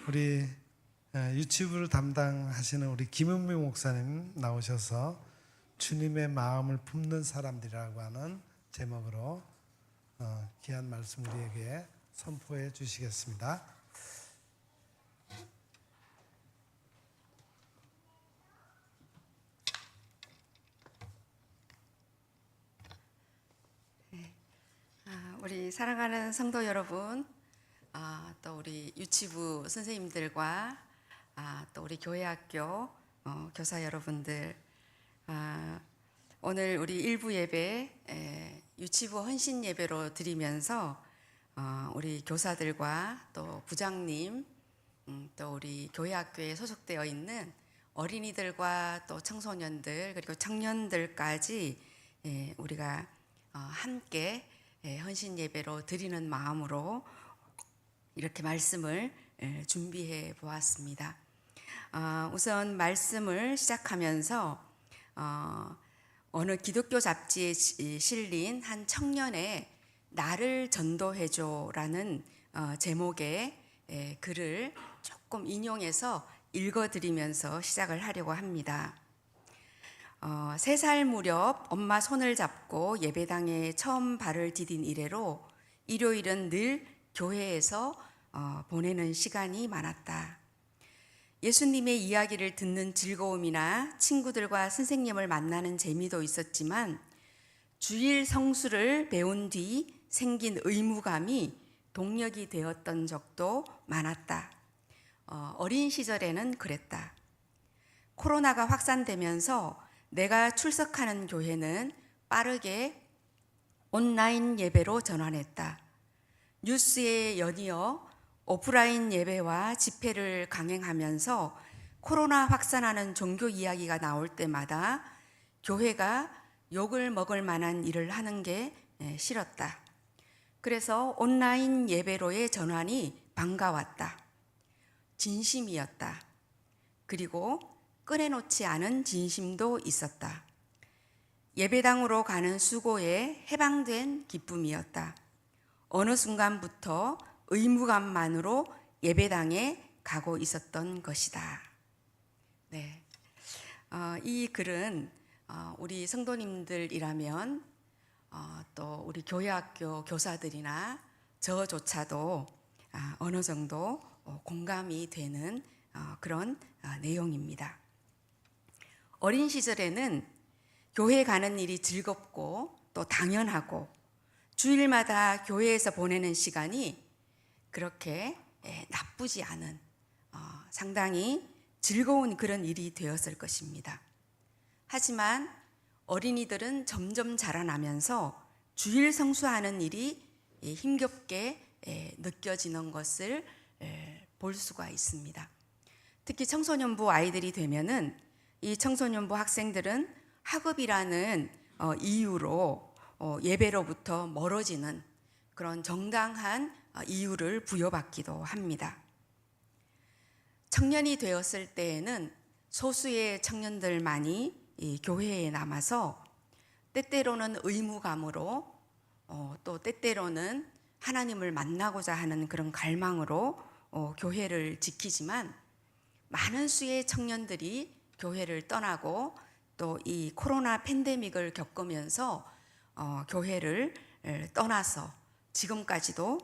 우리 유치부를 담당하시는 우리 김은미 목사님 나오셔서 주님의 마음을 품는 사람들이라고 하는 제목으로 귀한 말씀 우리에게 선포해 주시겠습니다. 우리 사랑하는 성도 여러분, 또 우리 유치부 선생님들과 또 우리 교회학교 교사 여러분들, 오늘 우리 일부 예배 유치부 헌신 예배로 드리면서 우리 교사들과 또 부장님, 또 우리 교회학교에 소속되어 있는 어린이들과 또 청소년들 그리고 청년들까지 우리가 함께 헌신 예배로 드리는 마음으로 이렇게 말씀을 준비해 보았습니다. 우선 말씀을 시작하면서 어느 기독교 잡지에 실린 한 청년의 나를 전도해줘라는 제목의 글을 조금 인용해서 읽어드리면서 시작을 하려고 합니다. 3살 무렵 엄마 손을 잡고 예배당에 처음 발을 디딘 이래로 일요일은 늘 교회에서 보내는 시간이 많았다. 예수님의 이야기를 듣는 즐거움이나 친구들과 선생님을 만나는 재미도 있었지만 주일 성수를 배운 뒤 생긴 의무감이 동력이 되었던 적도 많았다. 어린 시절에는 그랬다. 코로나가 확산되면서 내가 출석하는 교회는 빠르게 온라인 예배로 전환했다. 뉴스에 연이어 오프라인 예배와 집회를 강행하면서 코로나 확산하는 종교 이야기가 나올 때마다 교회가 욕을 먹을 만한 일을 하는 게 싫었다. 그래서 온라인 예배로의 전환이 반가웠다. 진심이었다. 그리고 꺼내놓지 않은 진심도 있었다. 예배당으로 가는 수고에 해방된 기쁨이었다. 어느 순간부터 의무감만으로 예배당에 가고 있었던 것이다. 네, 이 글은 우리 성도님들이라면 또 우리 교회학교 교사들이나 저조차도 어느 정도 공감이 되는 그런 내용입니다. 어린 시절에는 교회 가는 일이 즐겁고 또 당연하고 주일마다 교회에서 보내는 시간이 그렇게 나쁘지 않은 상당히 즐거운 그런 일이 되었을 것입니다. 하지만 어린이들은 점점 자라나면서 주일 성수하는 일이 힘겹게 느껴지는 것을 볼 수가 있습니다. 특히 청소년부 아이들이 되면은 이 청소년부 학생들은 학업이라는 이유로 예배로부터 멀어지는 그런 정당한 이유를 부여받기도 합니다. 청년이 되었을 때에는 소수의 청년들만이 이 교회에 남아서 때때로는 의무감으로 또 때때로는 하나님을 만나고자 하는 그런 갈망으로 교회를 지키지만 많은 수의 청년들이 교회를 떠나고 또 이 코로나 팬데믹을 겪으면서 교회를 떠나서 지금까지도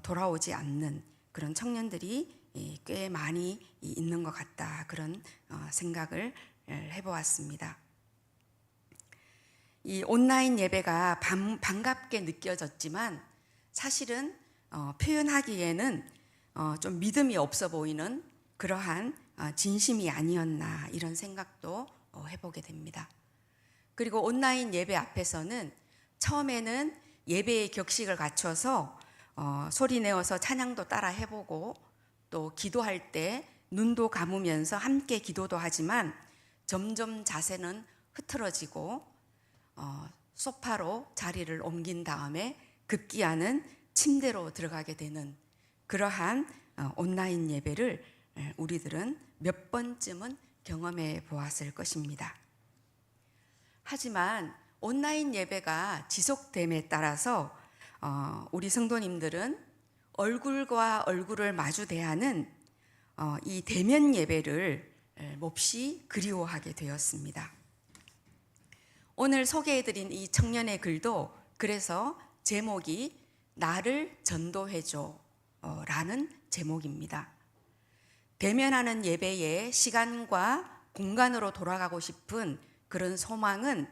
돌아오지 않는 그런 청년들이 꽤 많이 있는 것 같다. 그런 생각을 해보았습니다. 이 온라인 예배가 반갑게 느껴졌지만 사실은 표현하기에는 좀 믿음이 없어 보이는 그러한 진심이 아니었나 이런 생각도 해보게 됩니다. 그리고 온라인 예배 앞에서는 처음에는 예배의 격식을 갖춰서 소리 내어서 찬양도 따라 해보고 또 기도할 때 눈도 감으면서 함께 기도도 하지만 점점 자세는 흐트러지고 소파로 자리를 옮긴 다음에 급기야는 침대로 들어가게 되는 그러한 온라인 예배를 우리들은 몇 번쯤은 경험해 보았을 것입니다. 하지만 온라인 예배가 지속됨에 따라서 우리 성도님들은 얼굴과 얼굴을 마주 대하는 이 대면 예배를 몹시 그리워하게 되었습니다. 오늘 소개해드린 이 청년의 글도 그래서 제목이 나를 전도해줘 라는 제목입니다. 대면하는 예배의 시간과 공간으로 돌아가고 싶은 그런 소망은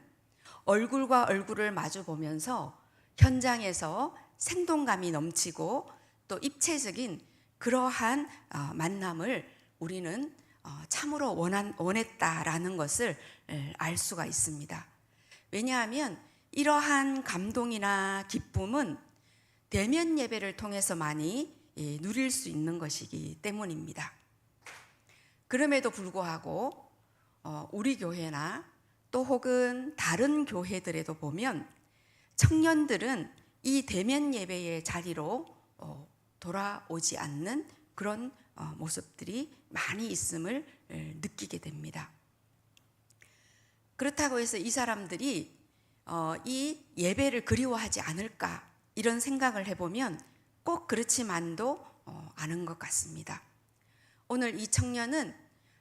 얼굴과 얼굴을 마주 보면서 현장에서 생동감이 넘치고 또 입체적인 그러한 만남을 우리는 참으로 원했다라는 것을 알 수가 있습니다. 왜냐하면 이러한 감동이나 기쁨은 대면 예배를 통해서 많이 누릴 수 있는 것이기 때문입니다. 그럼에도 불구하고 우리 교회나 또 혹은 다른 교회들에도 보면 청년들은 이 대면 예배의 자리로 돌아오지 않는 그런 모습들이 많이 있음을 느끼게 됩니다. 그렇다고 해서 이 사람들이 이 예배를 그리워하지 않을까 이런 생각을 해보면 꼭 그렇지만도 않은 것 같습니다. 오늘 이 청년은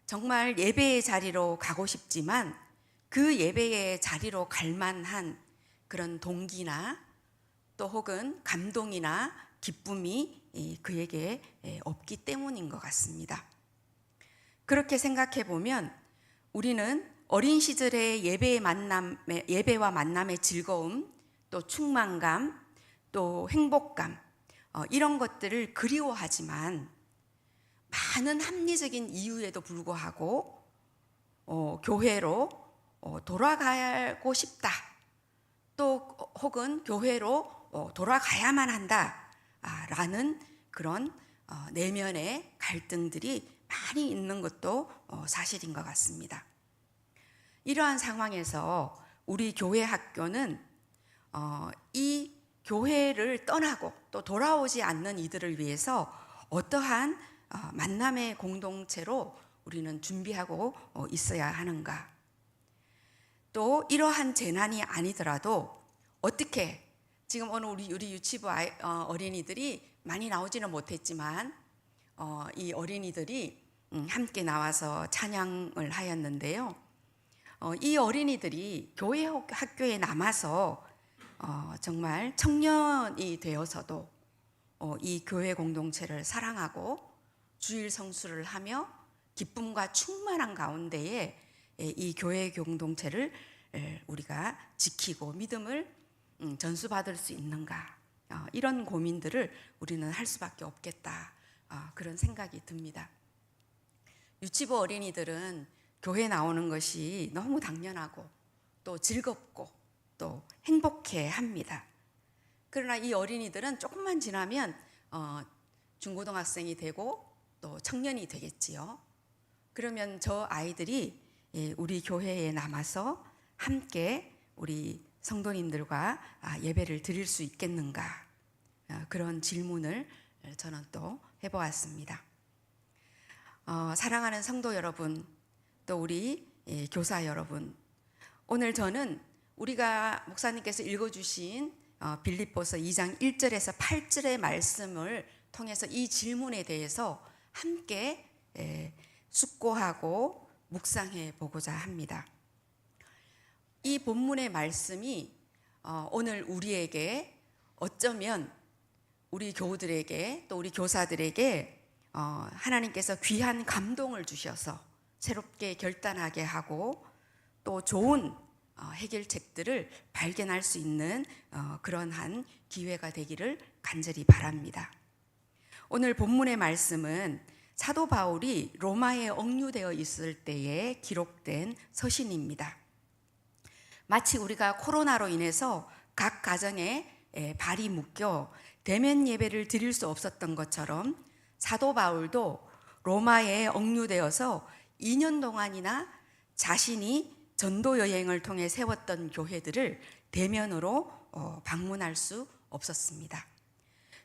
정말 예배의 자리로 가고 싶지만 그 예배의 자리로 갈 만한 그런 동기나 또 혹은 감동이나 기쁨이 그에게 없기 때문인 것 같습니다. 그렇게 생각해 보면 우리는 어린 시절의 예배와 만남의 즐거움, 또 충만감, 또 행복감 이런 것들을 그리워하지만 많은 합리적인 이유에도 불구하고 교회로 돌아가고 싶다. 또 혹은 교회로 돌아가야만 한다라는 그런 내면의 갈등들이 많이 있는 것도 사실인 것 같습니다. 이러한 상황에서 우리 교회 학교는 이 교회를 떠나고 또 돌아오지 않는 이들을 위해서 어떠한 만남의 공동체로 우리는 준비하고 있어야 하는가? 또 이러한 재난이 아니더라도 어떻게 지금 오늘 우리 유치부 어린이들이 많이 나오지는 못했지만 이 어린이들이 함께 나와서 찬양을 하였는데요. 이 어린이들이 교회 학교에 남아서 정말 청년이 되어서도 이 교회 공동체를 사랑하고 주일 성수를 하며 기쁨과 충만한 가운데에 이 교회 공동체를 우리가 지키고 믿음을 전수받을 수 있는가 이런 고민들을 우리는 할 수밖에 없겠다 그런 생각이 듭니다. 유치부 어린이들은 교회 나오는 것이 너무 당연하고 또 즐겁고 또 행복해 합니다. 그러나 이 어린이들은 조금만 지나면 중고등학생이 되고 또 청년이 되겠지요. 그러면 저 아이들이 우리 교회에 남아서 함께 우리 성도님들과 예배를 드릴 수 있겠는가 그런 질문을 저는 또 해보았습니다. 사랑하는 성도 여러분, 또 우리 교사 여러분, 오늘 저는 우리가 목사님께서 읽어주신 빌립보서 2장 1절에서 8절의 말씀을 통해서 이 질문에 대해서 함께 숙고하고 묵상해 보고자 합니다. 이 본문의 말씀이 오늘 우리에게 어쩌면 우리 교우들에게 또 우리 교사들에게 하나님께서 귀한 감동을 주셔서 새롭게 결단하게 하고 또 좋은 해결책들을 발견할 수 있는 그러한 기회가 되기를 간절히 바랍니다. 오늘 본문의 말씀은 사도 바울이 로마에 억류되어 있을 때에 기록된 서신입니다. 마치 우리가 코로나로 인해서 각 가정에 발이 묶여 대면 예배를 드릴 수 없었던 것처럼 사도 바울도 로마에 억류되어서 2년 동안이나 자신이 전도 여행을 통해 세웠던 교회들을 대면으로 방문할 수 없었습니다.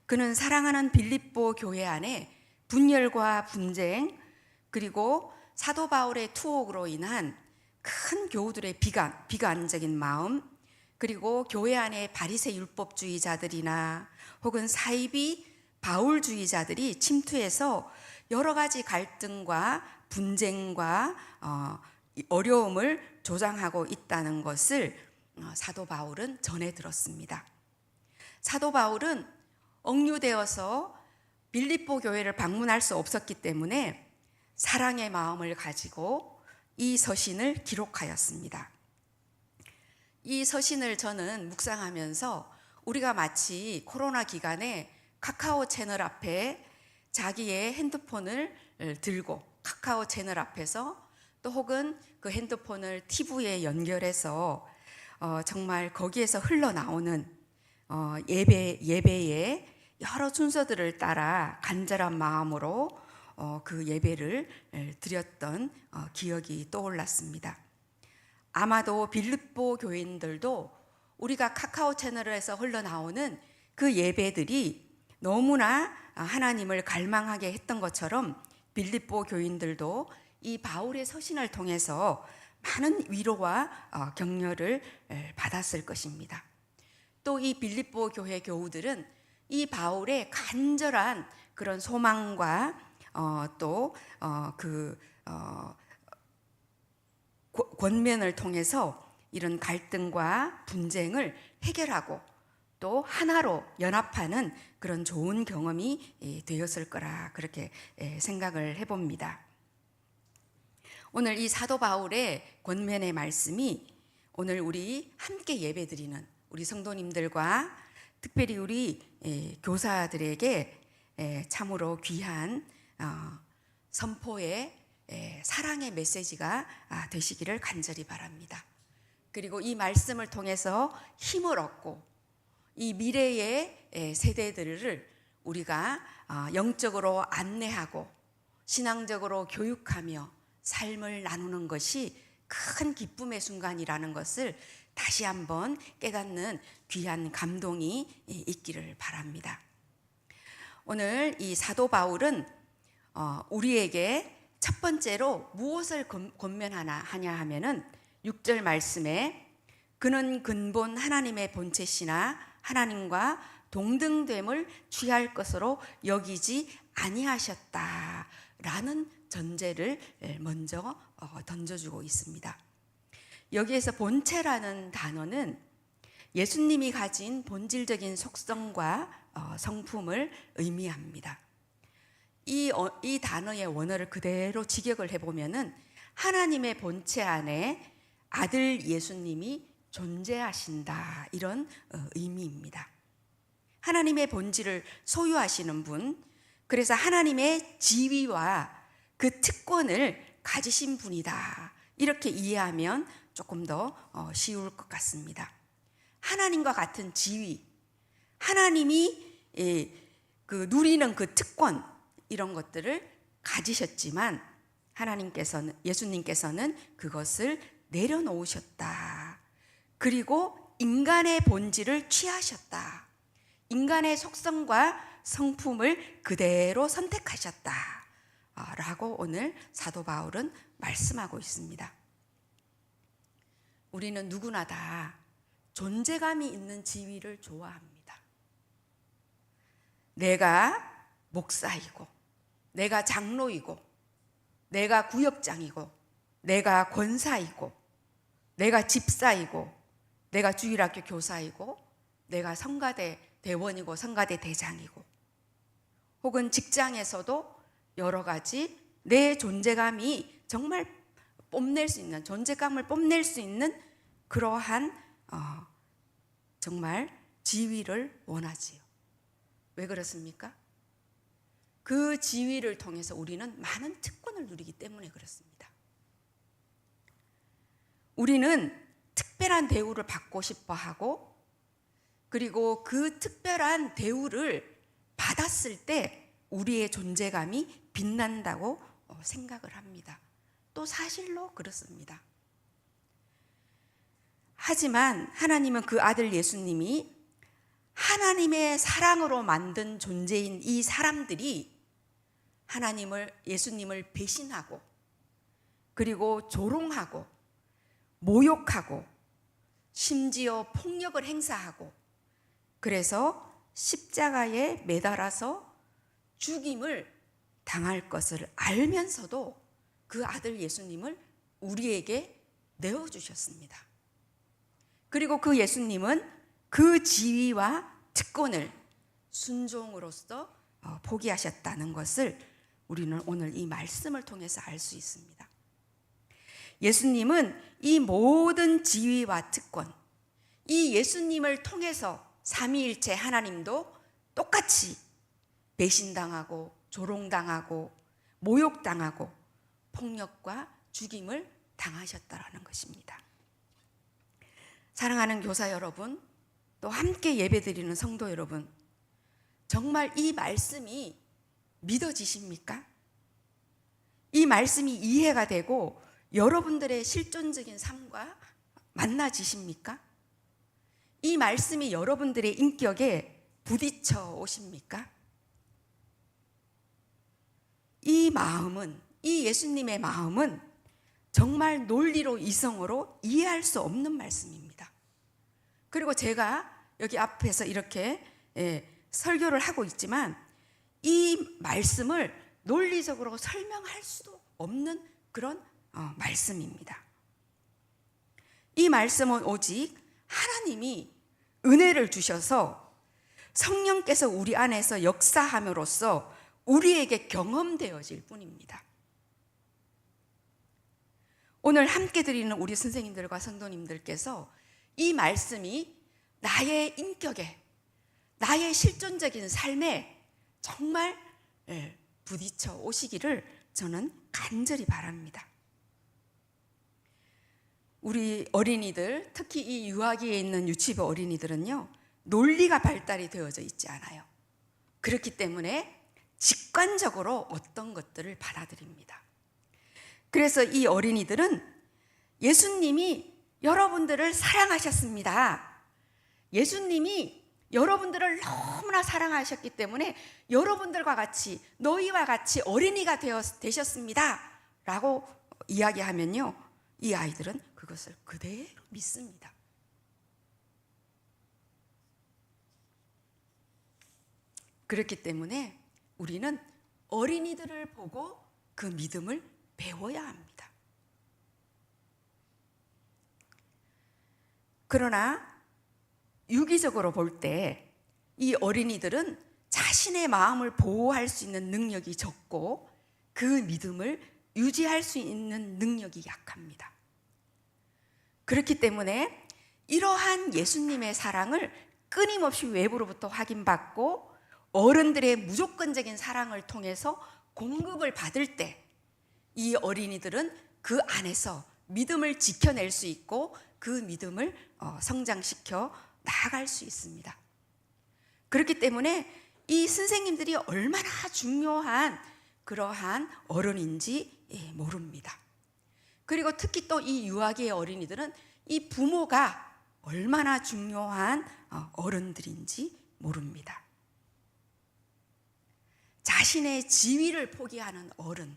그는 사랑하는 빌립보 교회 안에 분열과 분쟁 그리고 사도 바울의 투옥으로 인한 큰 교우들의 비관적인 마음 그리고 교회 안에 바리새 율법주의자들이나 혹은 사이비 바울주의자들이 침투해서 여러 가지 갈등과 분쟁과 어려움을 조장하고 있다는 것을 사도 바울은 전해 들었습니다. 사도 바울은 억류되어서 빌립보 교회를 방문할 수 없었기 때문에 사랑의 마음을 가지고 이 서신을 기록하였습니다. 이 서신을 저는 묵상하면서 우리가 마치 코로나 기간에 카카오 채널 앞에 자기의 핸드폰을 들고 카카오 채널 앞에서 또 혹은 그 핸드폰을 TV에 연결해서 정말 거기에서 흘러나오는 예배의 여러 순서들을 따라 간절한 마음으로 그 예배를 드렸던 기억이 떠올랐습니다. 아마도 빌립보 교인들도 우리가 카카오 채널에서 흘러나오는 그 예배들이 너무나 하나님을 갈망하게 했던 것처럼 빌립보 교인들도 이 바울의 서신을 통해서 많은 위로와 격려를 받았을 것입니다. 또 이 빌립보 교회 교우들은 이 바울의 간절한 그런 소망과 권면을 통해서 이런 갈등과 분쟁을 해결하고 또 하나로 연합하는 그런 좋은 경험이 되었을 거라 그렇게 생각을 해봅니다. 오늘 이 사도 바울의 권면의 말씀이 오늘 우리 함께 예배드리는 우리 성도님들과 특별히 우리 교사들에게 참으로 귀한 선포의 사랑의 메시지가 되시기를 간절히 바랍니다. 그리고 이 말씀을 통해서 힘을 얻고 이 미래의 세대들을 우리가 영적으로 안내하고 신앙적으로 교육하며 삶을 나누는 것이 큰 기쁨의 순간이라는 것을 다시 한번 깨닫는 귀한 감동이 있기를 바랍니다. 오늘 이 사도 바울은 우리에게 첫 번째로 무엇을 권면하냐 하면은 6절 말씀에 그는 근본 하나님의 본체시나 하나님과 동등됨을 취할 것으로 여기지 아니하셨다라는 전제를 먼저 던져주고 있습니다. 여기에서 본체라는 단어는 예수님이 가진 본질적인 속성과 성품을 의미합니다. 이 단어의 원어를 그대로 직역을 해보면은 하나님의 본체 안에 아들 예수님이 존재하신다 이런 의미입니다. 하나님의 본질을 소유하시는 분, 그래서 하나님의 지위와 그 특권을 가지신 분이다 이렇게 이해하면 조금 더 쉬울 것 같습니다. 하나님과 같은 지위, 하나님이 누리는 그 특권 이런 것들을 가지셨지만 예수님께서는 그것을 내려놓으셨다. 그리고 인간의 본질을 취하셨다. 인간의 속성과 성품을 그대로 선택하셨다. 라고 오늘 사도 바울은 말씀하고 있습니다. 우리는 누구나 다 존재감이 있는 지위를 좋아합니다. 내가 목사이고, 내가 장로이고, 내가 구역장이고, 내가 권사이고, 내가 집사이고, 내가 주일학교 교사이고, 내가 성가대 대원이고 성가대 대장이고, 혹은 직장에서도 여러 가지 내 존재감이 정말 뽐낼 수 있는, 존재감을 뽐낼 수 있는 그러한 정말 지위를 원하지요. 왜 그렇습니까? 그 지위를 통해서 우리는 많은 특권을 누리기 때문에 그렇습니다. 우리는 특별한 대우를 받고 싶어 하고, 그리고 그 특별한 대우를 받았을 때 우리의 존재감이 빛난다고 생각을 합니다. 또 사실로 그렇습니다. 하지만 하나님은 그 아들 예수님이 하나님의 사랑으로 만든 존재인 이 사람들이 예수님을 배신하고, 그리고 조롱하고, 모욕하고, 심지어 폭력을 행사하고, 그래서 십자가에 매달아서 죽임을 당할 것을 알면서도 그 아들 예수님을 우리에게 내어주셨습니다. 그리고 그 예수님은 그 지위와 특권을 순종으로서 포기하셨다는 것을 우리는 오늘 이 말씀을 통해서 알 수 있습니다. 예수님은 이 모든 지위와 특권, 이 예수님을 통해서 삼위일체 하나님도 똑같이 배신당하고 조롱당하고 모욕당하고 폭력과 죽임을 당하셨다라는 것입니다. 사랑하는 교사 여러분, 또 함께 예배드리는 성도 여러분, 정말 이 말씀이 믿어지십니까? 이 말씀이 이해가 되고 여러분들의 실존적인 삶과 만나지십니까? 이 말씀이 여러분들의 인격에 부딪혀 오십니까? 이 마음은, 이 예수님의 마음은 정말 논리로 이성으로 이해할 수 없는 말씀입니다. 그리고 제가 여기 앞에서 이렇게 설교를 하고 있지만 이 말씀을 논리적으로 설명할 수도 없는 그런 말씀입니다. 이 말씀은 오직 하나님이 은혜를 주셔서 성령께서 우리 안에서 역사함으로써 우리에게 경험되어질 뿐입니다. 오늘 함께 드리는 우리 선생님들과 성도님들께서 이 말씀이 나의 인격에, 나의 실존적인 삶에 정말 부딪혀 오시기를 저는 간절히 바랍니다. 우리 어린이들, 특히 이 유아기에 있는 유치부 어린이들은요, 논리가 발달이 되어져 있지 않아요. 그렇기 때문에 직관적으로 어떤 것들을 받아들입니다. 그래서 이 어린이들은 예수님이 여러분들을 사랑하셨습니다. 예수님이 여러분들을 너무나 사랑하셨기 때문에 여러분들과 같이, 너희와 같이 어린이가 되셨습니다 라고 이야기하면요, 이 아이들은 그것을 그대로 믿습니다. 그렇기 때문에 우리는 어린이들을 보고 그 믿음을 배워야 합니다. 그러나 유기적으로 볼 때 이 어린이들은 자신의 마음을 보호할 수 있는 능력이 적고 그 믿음을 유지할 수 있는 능력이 약합니다. 그렇기 때문에 이러한 예수님의 사랑을 끊임없이 외부로부터 확인받고 어른들의 무조건적인 사랑을 통해서 공급을 받을 때 이 어린이들은 그 안에서 믿음을 지켜낼 수 있고 그 믿음을 성장시켜 나아갈 수 있습니다. 그렇기 때문에 이 선생님들이 얼마나 중요한 그러한 어른인지 모릅니다. 그리고 특히 또 이 유아기의 어린이들은 이 부모가 얼마나 중요한 어른들인지 모릅니다. 자신의 지위를 포기하는 어른,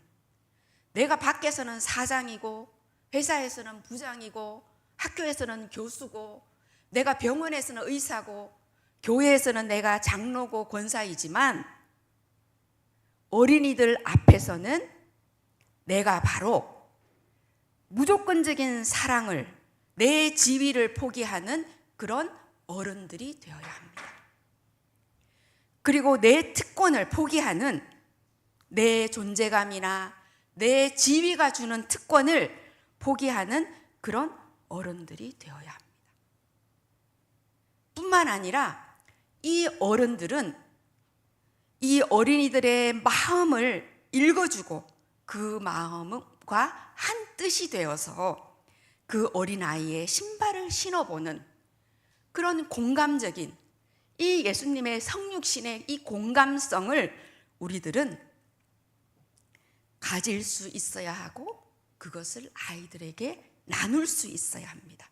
내가 밖에서는 사장이고 회사에서는 부장이고 학교에서는 교수고 내가 병원에서는 의사고 교회에서는 내가 장로고 권사이지만 어린이들 앞에서는 내가 바로 무조건적인 사랑을, 내 지위를 포기하는 그런 어른들이 되어야 합니다. 그리고 내 특권을 포기하는, 내 존재감이나 내 지위가 주는 특권을 포기하는 그런 어른들이 되어야 합니다. 뿐만 아니라 이 어른들은 이 어린이들의 마음을 읽어주고 그 마음과 한 뜻이 되어서 그 어린아이의 신발을 신어보는 그런 공감적인, 이 예수님의 성육신의 이 공감성을 우리들은 가질 수 있어야 하고 그것을 아이들에게 나눌 수 있어야 합니다.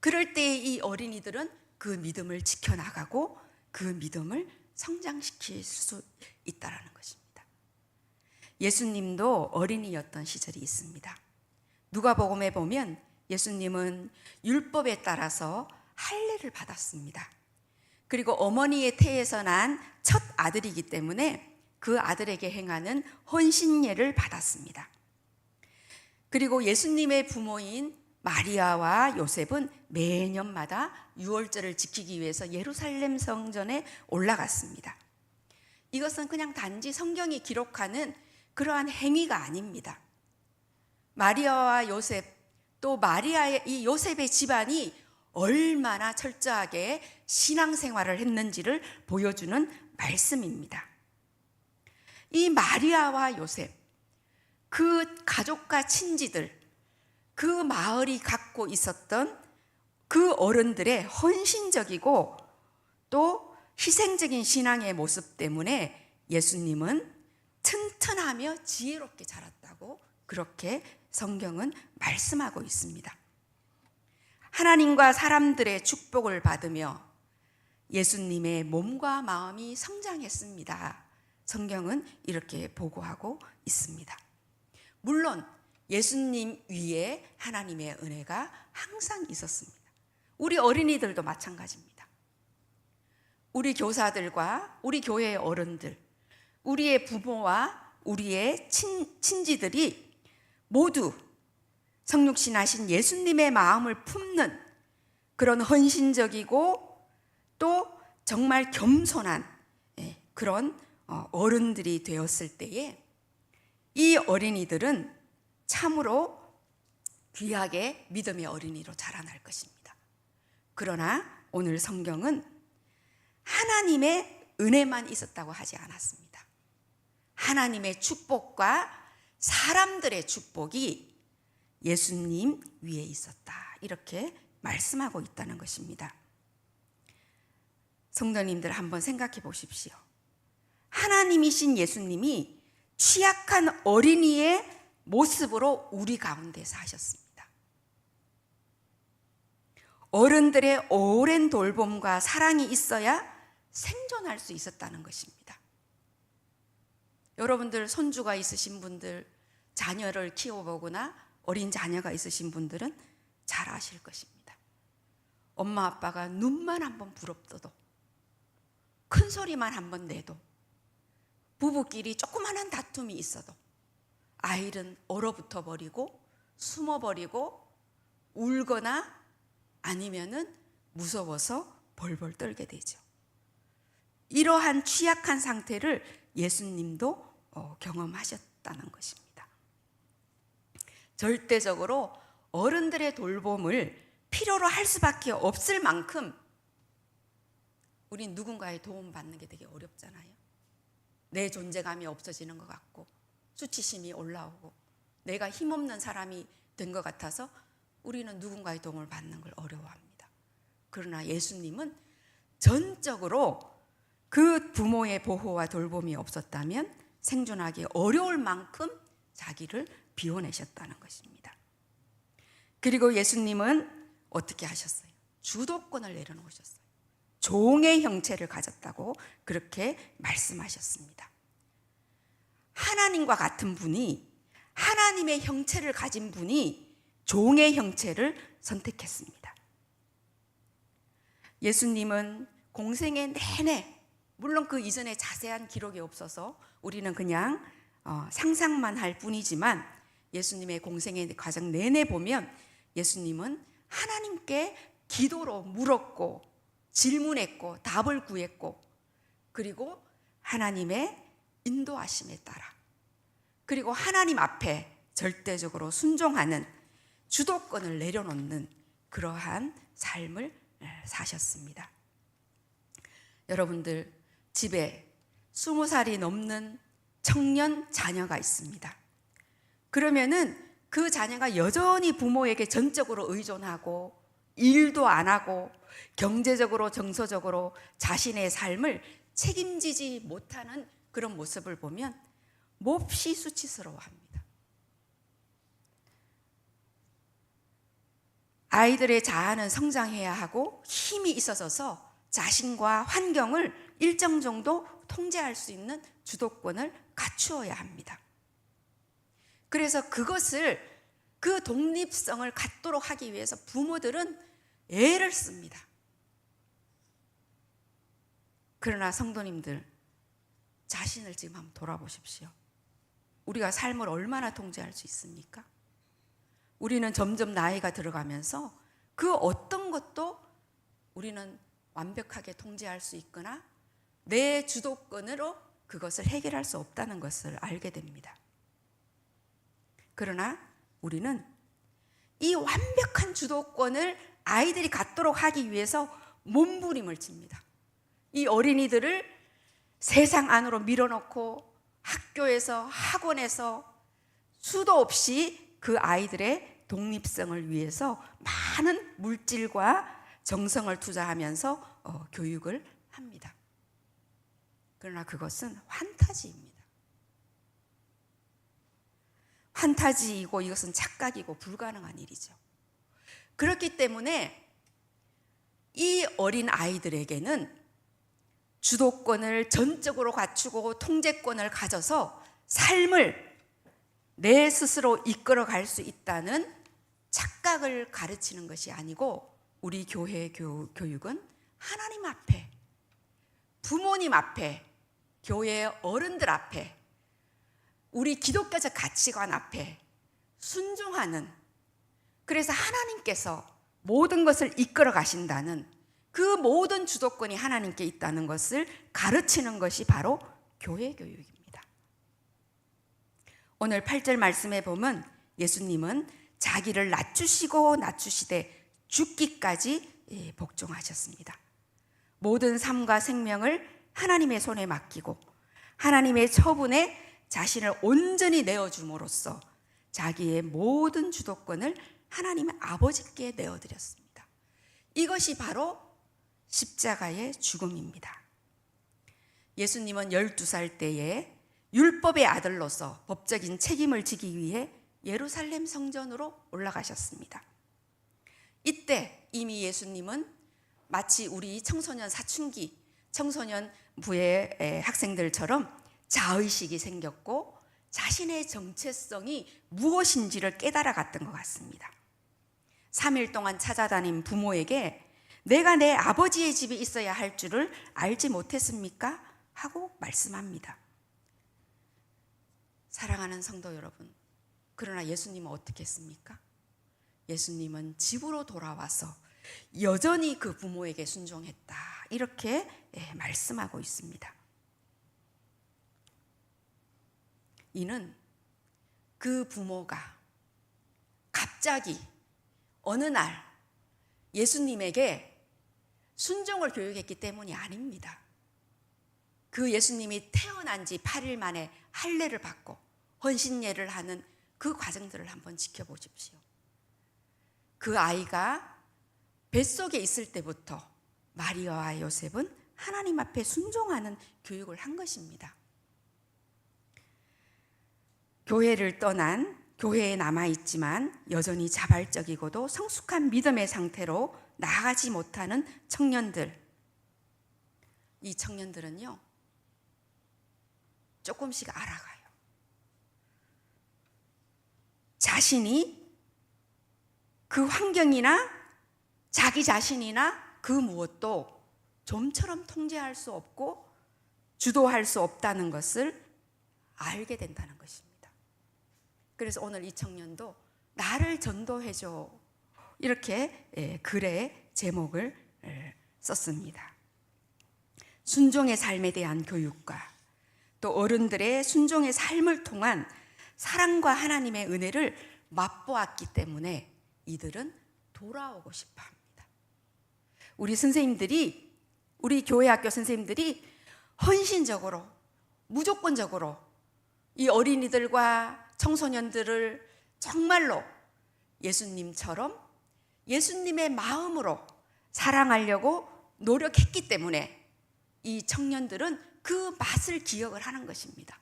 그럴 때 이 어린이들은 그 믿음을 지켜나가고 그 믿음을 성장시킬 수 있다는 것입니다. 예수님도 어린이였던 시절이 있습니다. 누가복음에 보면 예수님은 율법에 따라서 할례를 받았습니다. 그리고 어머니의 태에서 난 첫 아들이기 때문에 그 아들에게 행하는 헌신예를 받았습니다. 그리고 예수님의 부모인 마리아와 요셉은 매년마다 유월절을 지키기 위해서 예루살렘 성전에 올라갔습니다. 이것은 그냥 단지 성경이 기록하는 그러한 행위가 아닙니다. 마리아와 요셉, 또 마리아의 이 요셉의 집안이 얼마나 철저하게 신앙생활을 했는지를 보여주는 말씀입니다. 이 마리아와 요셉, 그 가족과 친지들, 그 마을이 갖고 있었던 그 어른들의 헌신적이고 또 희생적인 신앙의 모습 때문에 예수님은 튼튼하며 지혜롭게 자랐다고 그렇게 성경은 말씀하고 있습니다. 하나님과 사람들의 축복을 받으며 예수님의 몸과 마음이 성장했습니다. 성경은 이렇게 보고하고 있습니다. 물론 예수님 위에 하나님의 은혜가 항상 있었습니다. 우리 어린이들도 마찬가지입니다. 우리 교사들과 우리 교회의 어른들, 우리의 부모와 우리의 친지들이 모두 성육신하신 예수님의 마음을 품는 그런 헌신적이고 또 정말 겸손한 그런 어른들이 되었을 때에 이 어린이들은 참으로 귀하게 믿음의 어린이로 자라날 것입니다. 그러나 오늘 성경은 하나님의 은혜만 있었다고 하지 않았습니다. 하나님의 축복과 사람들의 축복이 예수님 위에 있었다. 이렇게 말씀하고 있다는 것입니다. 성도님들 한번 생각해 보십시오. 하나님이신 예수님이 취약한 어린이의 모습으로 우리 가운데 사셨습니다. 어른들의 오랜 돌봄과 사랑이 있어야 생존할 수 있었다는 것입니다. 여러분들 손주가 있으신 분들, 자녀를 키워보거나 어린 자녀가 있으신 분들은 잘 아실 것입니다. 엄마 아빠가 눈만 한번 부릅떠도, 큰 소리만 한번 내도, 부부끼리 조그만한 다툼이 있어도 아이는 얼어붙어 버리고 숨어버리고 울거나 아니면은 무서워서 벌벌 떨게 되죠. 이러한 취약한 상태를 예수님도 경험하셨다는 것입니다. 절대적으로 어른들의 돌봄을 필요로 할 수밖에 없을 만큼 우린 누군가의 도움 받는 게 되게 어렵잖아요. 내 존재감이 없어지는 것 같고 수치심이 올라오고 내가 힘없는 사람이 된 것 같아서 우리는 누군가의 도움을 받는 걸 어려워합니다. 그러나 예수님은 전적으로 그 부모의 보호와 돌봄이 없었다면 생존하기 어려울 만큼 자기를 비워내셨다는 것입니다. 그리고 예수님은 어떻게 하셨어요? 주도권을 내려놓으셨어요. 종의 형체를 가졌다고 그렇게 말씀하셨습니다. 하나님과 같은 분이, 하나님의 형체를 가진 분이 종의 형체를 선택했습니다. 예수님은 공생의 내내, 물론 그 이전에 자세한 기록이 없어서 우리는 그냥 상상만 할 뿐이지만 예수님의 공생의 과정 내내 보면 예수님은 하나님께 기도로 물었고 질문했고 답을 구했고 그리고 하나님의 인도하심에 따라 그리고 하나님 앞에 절대적으로 순종하는 주도권을 내려놓는 그러한 삶을 사셨습니다. 여러분들 집에 20살이 넘는 청년 자녀가 있습니다. 그러면은 그 자녀가 여전히 부모에게 전적으로 의존하고 일도 안 하고 경제적으로 정서적으로 자신의 삶을 책임지지 못하는 그런 모습을 보면 몹시 수치스러워합니다. 아이들의 자아는 성장해야 하고 힘이 있어져서 자신과 환경을 일정 정도 통제할 수 있는 주도권을 갖추어야 합니다. 그래서 그 독립성을 갖도록 하기 위해서 부모들은 애를 씁니다. 그러나 성도님들, 자신을 지금 한번 돌아보십시오. 우리가 삶을 얼마나 통제할 수 있습니까? 우리는 점점 나이가 들어가면서 그 어떤 것도 우리는 완벽하게 통제할 수 있거나 내 주도권으로 그것을 해결할 수 없다는 것을 알게 됩니다. 그러나 우리는 이 완벽한 주도권을 아이들이 갖도록 하기 위해서 몸부림을 칩니다. 이 어린이들을 세상 안으로 밀어넣고 학교에서 학원에서 수도 없이 그 아이들의 독립성을 위해서 많은 물질과 정성을 투자하면서 교육을 합니다. 그러나 그것은 환타지입니다. 환타지이고 이것은 착각이고 불가능한 일이죠. 그렇기 때문에 이 어린 아이들에게는 주도권을 전적으로 갖추고 통제권을 가져서 삶을 내 스스로 이끌어갈 수 있다는 착각을 가르치는 것이 아니고 우리 교회의 교육은 하나님 앞에, 부모님 앞에, 교회의 어른들 앞에, 우리 기독교적 가치관 앞에 순종하는, 그래서 하나님께서 모든 것을 이끌어 가신다는 그 모든 주도권이 하나님께 있다는 것을 가르치는 것이 바로 교회 교육입니다. 오늘 8절 말씀에 보면 예수님은 자기를 낮추시고 낮추시되 죽기까지 복종하셨습니다. 모든 삶과 생명을 하나님의 손에 맡기고 하나님의 처분에 자신을 온전히 내어줌으로써 자기의 모든 주도권을 하나님의 아버지께 내어드렸습니다. 이것이 바로 십자가의 죽음입니다. 예수님은 12살 때에 율법의 아들로서 법적인 책임을 지기 위해 예루살렘 성전으로 올라가셨습니다. 이때 이미 예수님은 마치 우리 청소년 사춘기, 청소년부의 학생들처럼 자의식이 생겼고 자신의 정체성이 무엇인지를 깨달아 갔던 것 같습니다. 3일 동안 찾아다닌 부모에게 내가 내 아버지의 집에 있어야 할 줄을 알지 못했습니까? 하고 말씀합니다. 사랑하는 성도 여러분, 그러나 예수님은 어떻게 했습니까? 예수님은 집으로 돌아와서 여전히 그 부모에게 순종했다. 이렇게 말씀하고 있습니다. 이는 그 부모가 갑자기 어느 날 예수님에게 순종을 교육했기 때문이 아닙니다. 그 예수님이 태어난 지 8일 만에 할례를 받고 헌신예를 하는 그 과정들을 한번 지켜보십시오. 그 아이가 뱃속에 있을 때부터 마리아와 요셉은 하나님 앞에 순종하는 교육을 한 것입니다. 교회를 떠난, 교회에 남아있지만 여전히 자발적이고도 성숙한 믿음의 상태로 나아가지 못하는 청년들, 이 청년들은요 조금씩 알아가요. 자신이 그 환경이나 자기 자신이나 그 무엇도 좀처럼 통제할 수 없고 주도할 수 없다는 것을 알게 된다는 것입니다. 그래서 오늘 이 청년도 나를 전도해줘, 이렇게 글의 제목을 썼습니다. 순종의 삶에 대한 교육과 또 어른들의 순종의 삶을 통한 사랑과 하나님의 은혜를 맛보았기 때문에 이들은 돌아오고 싶어 합니다. 우리 선생님들이, 우리 교회 학교 선생님들이 헌신적으로, 무조건적으로 이 어린이들과 청소년들을 정말로 예수님처럼 예수님의 마음으로 사랑하려고 노력했기 때문에 이 청년들은 그 맛을 기억을 하는 것입니다.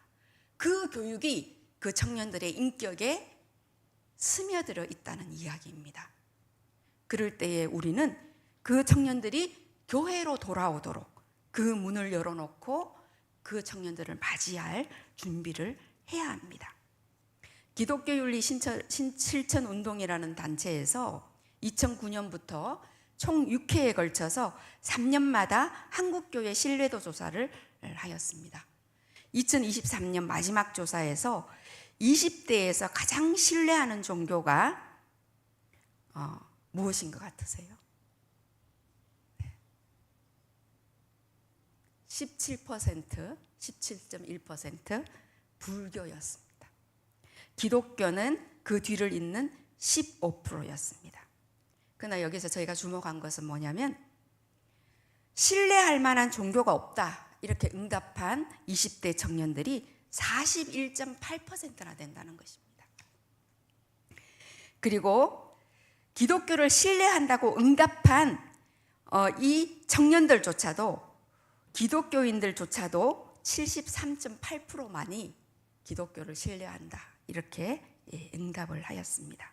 그 교육이 그 청년들의 인격에 스며들어 있다는 이야기입니다. 그럴 때에 우리는 그 청년들이 교회로 돌아오도록 그 문을 열어놓고 그 청년들을 맞이할 준비를 해야 합니다. 기독교윤리 실천운동이라는 단체에서 2009년부터 총 6회에 걸쳐서 3년마다 한국교회 신뢰도 조사를 하였습니다. 2023년 마지막 조사에서 20대에서 가장 신뢰하는 종교가 무엇인 것 같으세요? 17%, 17.1% 불교였습니다. 기독교는 그 뒤를 잇는 15%였습니다. 그러나 여기서 저희가 주목한 것은 뭐냐면 신뢰할 만한 종교가 없다 이렇게 응답한 20대 청년들이 41.8%나 된다는 것입니다. 그리고 기독교를 신뢰한다고 응답한 이 청년들조차도 기독교인들조차도 73.8%만이 기독교를 신뢰한다 이렇게 응답을 하였습니다.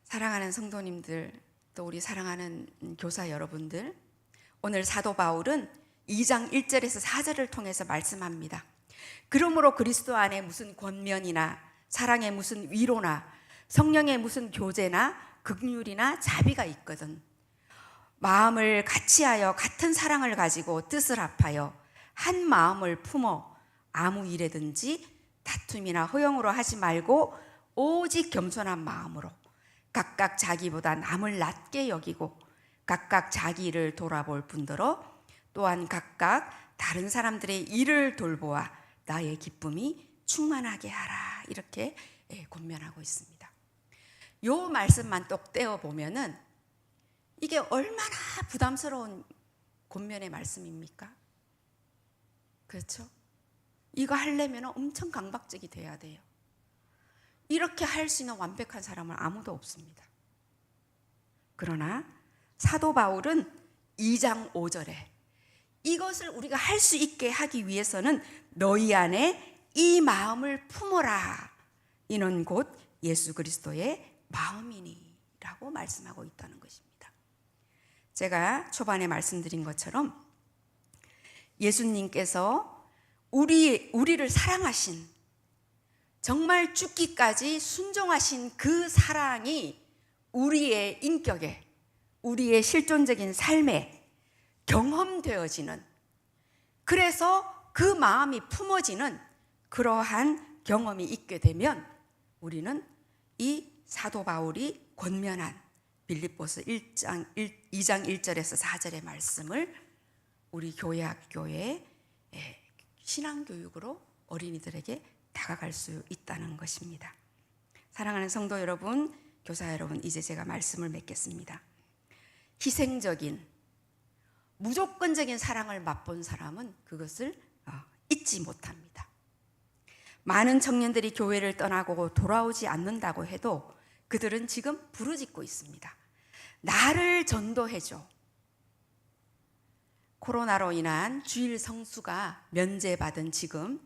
사랑하는 성도님들, 또 우리 사랑하는 교사 여러분들, 오늘 사도 바울은 2장 1절에서 4절을 통해서 말씀합니다. 그러므로 그리스도 안에 무슨 권면이나 사랑의 무슨 위로나 성령의 무슨 교제나 긍휼이나 자비가 있거든 마음을 같이하여 같은 사랑을 가지고 뜻을 합하여 한 마음을 품어 아무 일에든지 다툼이나 허영으로 하지 말고 오직 겸손한 마음으로 각각 자기보다 남을 낮게 여기고 각각 자기 일을 돌아볼 뿐더러 또한 각각 다른 사람들의 일을 돌보아 나의 기쁨이 충만하게 하라 이렇게 권면하고 있습니다. 요 말씀만 똑 떼어 보면은 이게 얼마나 부담스러운 권면의 말씀입니까? 그렇죠? 이거 하려면 엄청 강박적이 돼야 돼요. 이렇게 할 수 있는 완벽한 사람은 아무도 없습니다. 그러나 사도 바울은 2장 5절에 이것을 우리가 할 수 있게 하기 위해서는 너희 안에 이 마음을 품어라. 이는 곧 예수 그리스도의 마음이니 라고 말씀하고 있다는 것입니다. 제가 초반에 말씀드린 것처럼 예수님께서 우리를 사랑하신 정말 죽기까지 순종하신 그 사랑이 우리의 인격에 우리의 실존적인 삶에 경험되어지는 그래서 그 마음이 품어지는 그러한 경험이 있게 되면 우리는 이 사도 바울이 권면한 빌립보서 2장 1절에서 4절의 말씀을 우리 교회 학교의 신앙교육으로 어린이들에게 다가갈 수 있다는 것입니다. 사랑하는 성도 여러분, 교사 여러분, 이제 제가 말씀을 맺겠습니다. 희생적인 무조건적인 사랑을 맛본 사람은 그것을 잊지 못합니다. 많은 청년들이 교회를 떠나고 돌아오지 않는다고 해도 그들은 지금 부르짖고 있습니다. 나를 전도해줘. 코로나로 인한 주일 성수가 면제받은 지금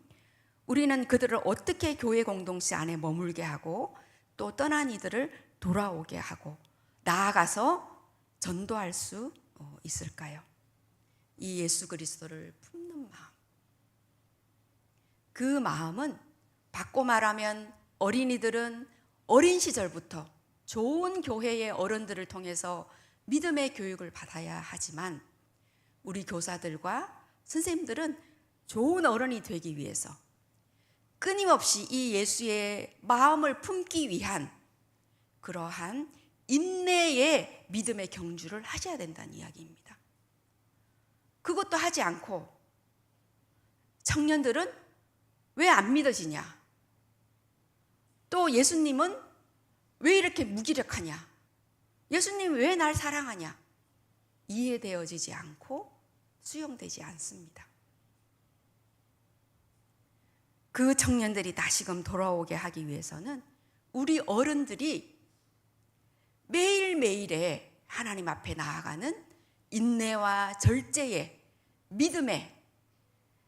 우리는 그들을 어떻게 교회 공동체 안에 머물게 하고 또 떠난 이들을 돌아오게 하고 나아가서 전도할 수 있을까요? 이 예수 그리스도를 품는 마음. 그 마음은 바꿔 말하면 어린이들은 어린 시절부터 좋은 교회의 어른들을 통해서 믿음의 교육을 받아야 하지만 우리 교사들과 선생님들은 좋은 어른이 되기 위해서 끊임없이 이 예수의 마음을 품기 위한 그러한 인내의 믿음의 경주를 하셔야 된다는 이야기입니다. 그것도 하지 않고 청년들은 왜 안 믿어지냐? 또 예수님은 왜 이렇게 무기력하냐? 예수님 왜 날 사랑하냐? 이해되어지지 않고 수용되지 않습니다. 그 청년들이 다시금 돌아오게 하기 위해서는 우리 어른들이 매일매일의 하나님 앞에 나아가는 인내와 절제의 믿음의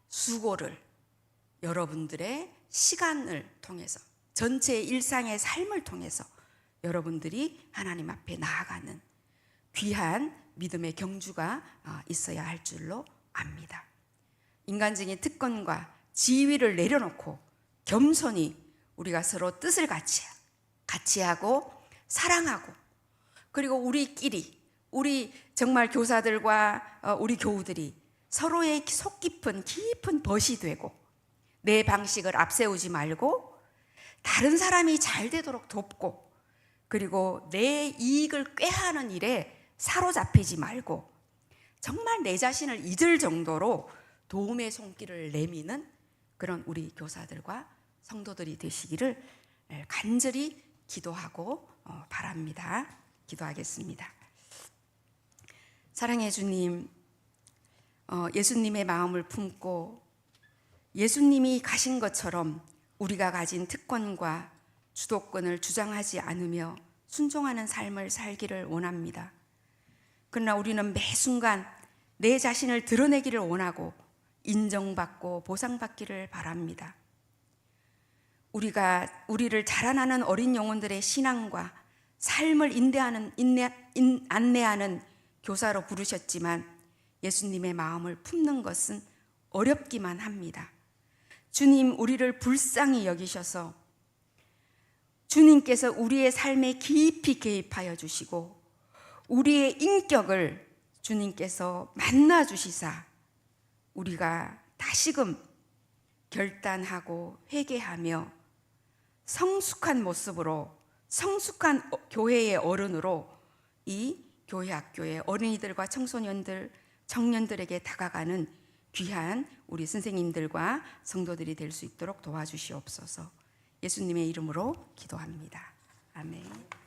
수고를 여러분들의 시간을 통해서 전체 일상의 삶을 통해서 여러분들이 하나님 앞에 나아가는 귀한 믿음의 경주가 있어야 할 줄로 압니다. 인간적인 특권과 지위를 내려놓고 겸손히 우리가 서로 뜻을 같이 하고 사랑하고 그리고 우리끼리 우리 정말 교사들과 우리 교우들이 서로의 속 깊은 벗이 되고 내 방식을 앞세우지 말고 다른 사람이 잘 되도록 돕고 그리고 내 이익을 꾀하는 일에 사로잡히지 말고 정말 내 자신을 잊을 정도로 도움의 손길을 내미는 그런 우리 교사들과 성도들이 되시기를 간절히 기도하고 바랍니다. 기도하겠습니다. 사랑해 주님, 예수님의 마음을 품고 예수님이 가신 것처럼 우리가 가진 특권과 주도권을 주장하지 않으며 순종하는 삶을 살기를 원합니다. 그러나 우리는 매 순간 내 자신을 드러내기를 원하고 인정받고 보상받기를 바랍니다. 우리를 자라나는 어린 영혼들의 신앙과 삶을 안내하는 교사로 부르셨지만 예수님의 마음을 품는 것은 어렵기만 합니다. 주님, 우리를 불쌍히 여기셔서 주님께서 우리의 삶에 깊이 개입하여 주시고 우리의 인격을 주님께서 만나 주시사 우리가 다시금 결단하고 회개하며 성숙한 모습으로 성숙한 교회의 어른으로 이 교회 학교의 어린이들과 청소년들, 청년들에게 다가가는 귀한 우리 선생님들과 성도들이 될 수 있도록 도와주시옵소서. 예수님의 이름으로 기도합니다. 아멘.